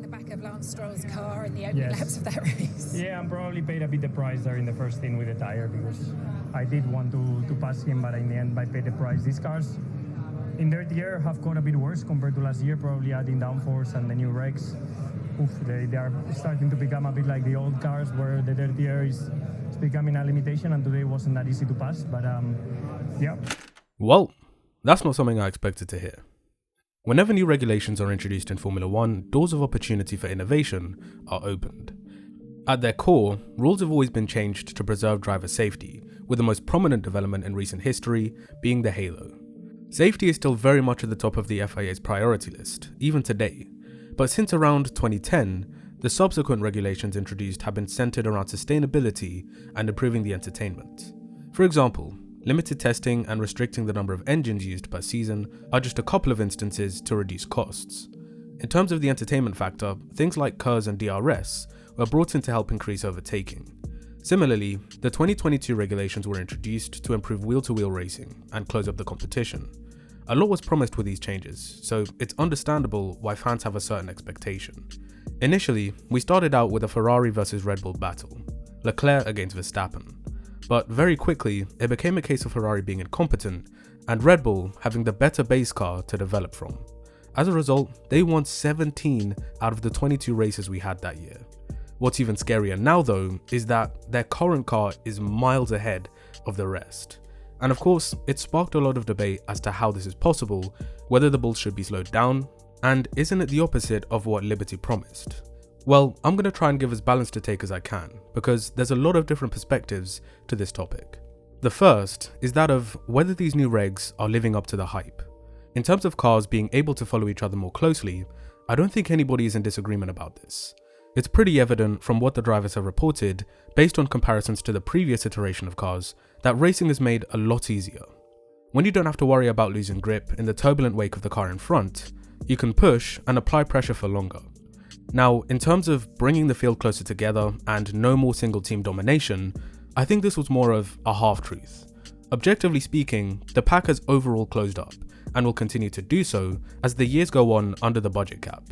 back of Lance Stroll's car in the opening laps of that race. Yeah, and probably paid a bit the price there in the first stint with the tire, because I did want to pass him, but in the end I paid the price. These cars in their year have got a bit worse compared to last year, probably adding downforce and the new wrecks. They are starting to become a bit like the old cars, where the dirt air is becoming a limitation, and today wasn't that easy to pass, but yeah. Well, that's not something I expected to hear. Whenever new regulations are introduced in Formula One, doors of opportunity for innovation are opened. At their core, rules have always been changed to preserve driver safety, with the most prominent development in recent history being the halo. Safety is still very much at the top of the FIA's priority list, even today, but since around 2010, the subsequent regulations introduced have been centered around sustainability and improving the entertainment. For example, limited testing and restricting the number of engines used per season are just a couple of instances to reduce costs. In terms of the entertainment factor, things like KERS and DRS were brought in to help increase overtaking. Similarly, the 2022 regulations were introduced to improve wheel-to-wheel racing and close up the competition. A lot was promised with these changes, so it's understandable why fans have a certain expectation. Initially, we started out with a Ferrari versus Red Bull battle, Leclerc against Verstappen. But very quickly, it became a case of Ferrari being incompetent and Red Bull having the better base car to develop from. As a result, they won 17 out of the 22 races we had that year. What's even scarier now though is that their current car is miles ahead of the rest. And of course, it sparked a lot of debate as to how this is possible, whether the Bulls should be slowed down, and isn't it the opposite of what Liberty promised? Well, I'm going to try and give as balanced a take as I can, because there's a lot of different perspectives to this topic. The first is that of whether these new regs are living up to the hype. In terms of cars being able to follow each other more closely, I don't think anybody is in disagreement about this. It's pretty evident from what the drivers have reported, based on comparisons to the previous iteration of cars, that racing is made a lot easier. When you don't have to worry about losing grip in the turbulent wake of the car in front, you can push and apply pressure for longer. Now, in terms of bringing the field closer together and no more single team domination, I think this was more of a half-truth. Objectively speaking, the pack has overall closed up, and will continue to do so as the years go on under the budget cap.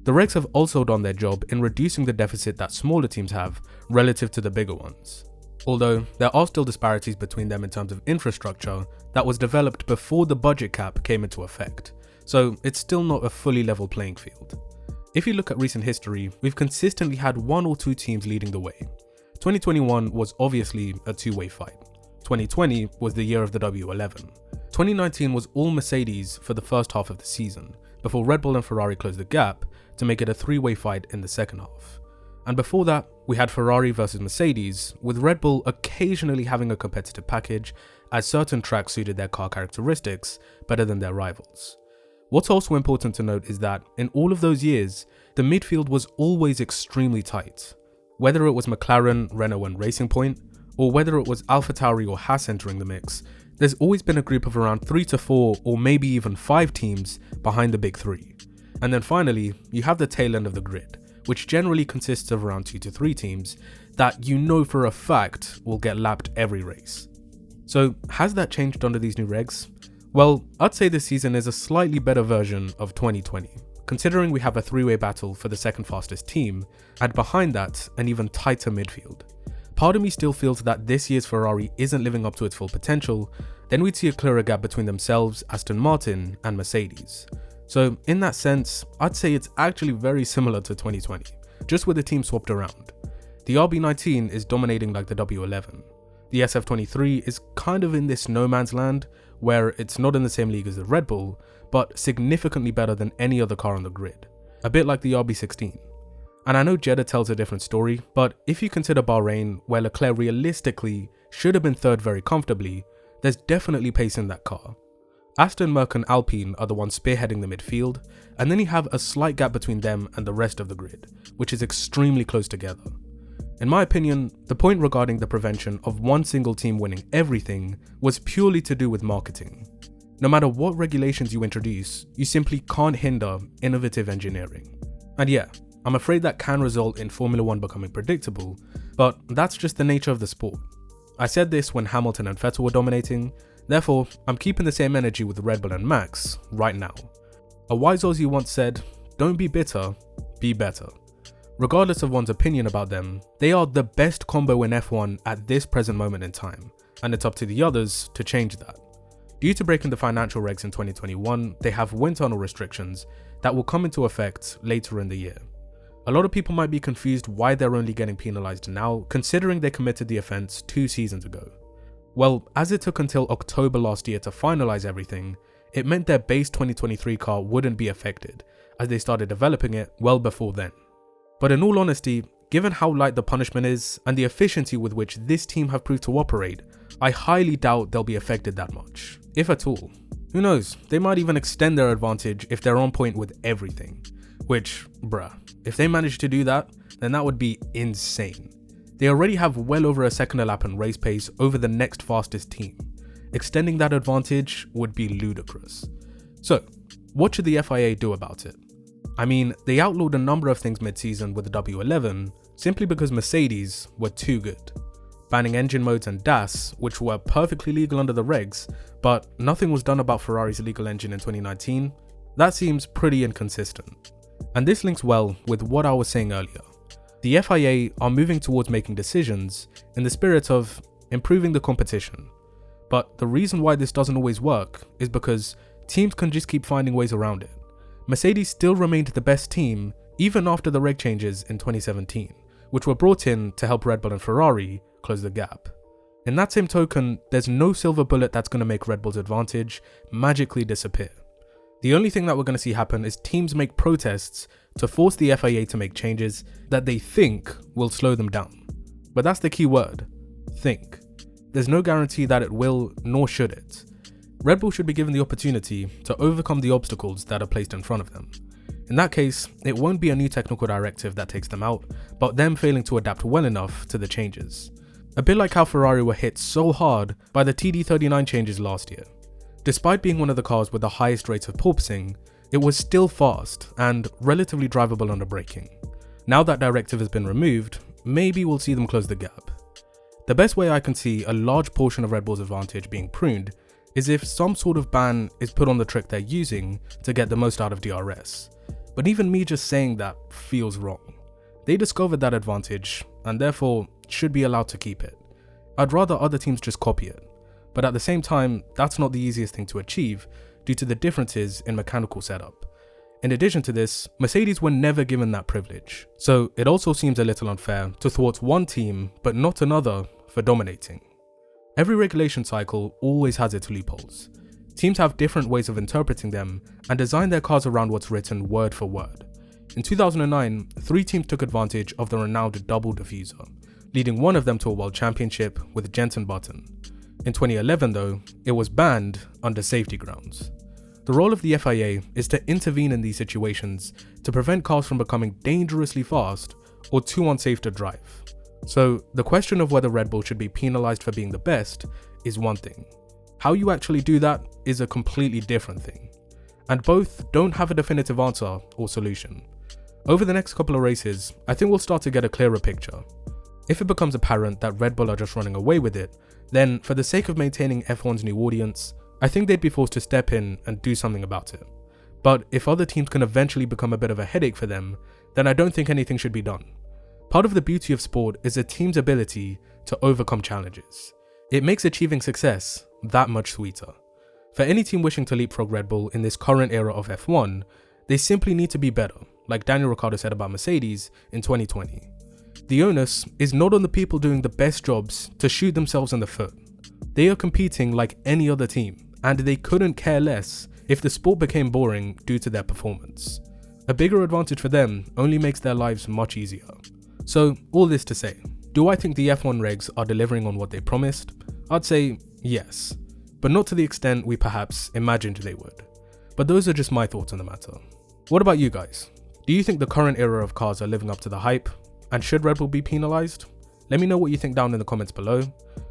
The regs have also done their job in reducing the deficit that smaller teams have relative to the bigger ones. Although there are still disparities between them in terms of infrastructure that was developed before the budget cap came into effect, so it's still not a fully level playing field. If you look at recent history, we've consistently had one or two teams leading the way. 2021 was obviously a two-way fight. 2020 was the year of the W11. 2019 was all Mercedes for the first half of the season, before Red Bull and Ferrari closed the gap to make it a three-way fight in the second half. And before that, we had Ferrari versus Mercedes, with Red Bull occasionally having a competitive package as certain tracks suited their car characteristics better than their rivals. What's also important to note is that in all of those years, the midfield was always extremely tight. Whether it was McLaren, Renault and Racing Point, or whether it was AlphaTauri or Haas entering the mix, there's always been a group of around 3 to 4 or maybe even 5 teams behind the big three. And then finally, you have the tail end of the grid, which generally consists of around 2 to 3 teams that you know for a fact will get lapped every race. So has that changed under these new regs? Well, I'd say this season is a slightly better version of 2020, considering we have a three-way battle for the second fastest team, and behind that, an even tighter midfield. Part of me still feels that this year's Ferrari isn't living up to its full potential, then we'd see a clearer gap between themselves, Aston Martin and Mercedes. So in that sense, I'd say it's actually very similar to 2020, just with the team swapped around. The RB19 is dominating like the W11. The SF23 is kind of in this no man's land, where it's not in the same league as the Red Bull, but significantly better than any other car on the grid. A bit like the RB16. And I know Jeddah tells a different story, but if you consider Bahrain, where Leclerc realistically should have been third very comfortably, there's definitely pace in that car. Aston, Merc and Alpine are the ones spearheading the midfield, and then you have a slight gap between them and the rest of the grid, which is extremely close together. In my opinion, the point regarding the prevention of one single team winning everything was purely to do with marketing. No matter what regulations you introduce, you simply can't hinder innovative engineering. And yeah, I'm afraid that can result in Formula One becoming predictable, but that's just the nature of the sport. I said this when Hamilton and Vettel were dominating, therefore I'm keeping the same energy with Red Bull and Max right now. A wise Aussie once said, "Don't be bitter, be better. Regardless of one's opinion about them, they are the best combo in F1 at this present moment in time, and it's up to the others to change that. Due to breaking the financial regs in 2021, they have wind tunnel restrictions that will come into effect later in the year. A lot of people might be confused why they're only getting penalised now, considering they committed the offence 2 seasons ago. Well, as it took until October last year to finalise everything, it meant their base 2023 car wouldn't be affected, as they started developing it well before then. But in all honesty, given how light the punishment is, and the efficiency with which this team have proved to operate, I highly doubt they'll be affected that much, if at all. Who knows, they might even extend their advantage if they're on point with everything. Which, bruh, if they manage to do that, then that would be insane. They already have well over a second a lap in race pace over the next fastest team. Extending that advantage would be ludicrous. So, what should the FIA do about it? I mean, they outlawed a number of things mid-season with the W11 simply because Mercedes were too good. Banning engine modes and DAS, which were perfectly legal under the regs, but nothing was done about Ferrari's legal engine in 2019, that seems pretty inconsistent. And this links well with what I was saying earlier. The FIA are moving towards making decisions in the spirit of improving the competition. But the reason why this doesn't always work is because teams can just keep finding ways around it. Mercedes still remained the best team even after the reg changes in 2017, which were brought in to help Red Bull and Ferrari close the gap. In that same token, there's no silver bullet that's going to make Red Bull's advantage magically disappear. The only thing that we're going to see happen is teams make protests to force the FIA to make changes that they think will slow them down. But that's the key word, think. There's no guarantee that it will, nor should it. Red Bull should be given the opportunity to overcome the obstacles that are placed in front of them. In that case, it won't be a new technical directive that takes them out, but them failing to adapt well enough to the changes. A bit like how Ferrari were hit so hard by the TD39 changes last year. Despite being one of the cars with the highest rates of porpoising, it was still fast and relatively drivable under braking. Now that directive has been removed, maybe we'll see them close the gap. The best way I can see a large portion of Red Bull's advantage being pruned is if some sort of ban is put on the trick they're using to get the most out of DRS. But even me just saying that feels wrong. They discovered that advantage and therefore should be allowed to keep it. I'd rather other teams just copy it. But at the same time, that's not the easiest thing to achieve due to the differences in mechanical setup. In addition to this, Mercedes were never given that privilege, so it also seems a little unfair to thwart one team but not another for dominating. Every regulation cycle always has its loopholes. Teams have different ways of interpreting them and design their cars around what's written word for word. In 2009, 3 teams took advantage of the renowned double diffuser, leading one of them to a world championship with Jensen Button. In 2011 though, it was banned under safety grounds. The role of the FIA is to intervene in these situations to prevent cars from becoming dangerously fast or too unsafe to drive. So the question of whether Red Bull should be penalised for being the best is one thing. How you actually do that is a completely different thing. And both don't have a definitive answer or solution. Over the next couple of races, I think we'll start to get a clearer picture. If it becomes apparent that Red Bull are just running away with it, then for the sake of maintaining F1's new audience, I think they'd be forced to step in and do something about it. But if other teams can eventually become a bit of a headache for them, then I don't think anything should be done. Part of the beauty of sport is a team's ability to overcome challenges. It makes achieving success that much sweeter. For any team wishing to leapfrog Red Bull in this current era of F1, they simply need to be better, like Daniel Ricciardo said about Mercedes in 2020. The onus is not on the people doing the best jobs to shoot themselves in the foot. They are competing like any other team, and they couldn't care less if the sport became boring due to their performance. A bigger advantage for them only makes their lives much easier. So, all this to say, do I think the F1 regs are delivering on what they promised? I'd say yes, but not to the extent we perhaps imagined they would. But those are just my thoughts on the matter. What about you guys? Do you think the current era of cars are living up to the hype? And should Red Bull be penalised? Let me know what you think down in the comments below.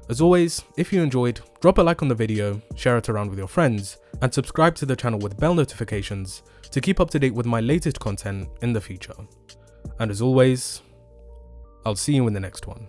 As always, if you enjoyed, drop a like on the video, share it around with your friends, and subscribe to the channel with bell notifications to keep up to date with my latest content in the future. And as always, I'll see you in the next one.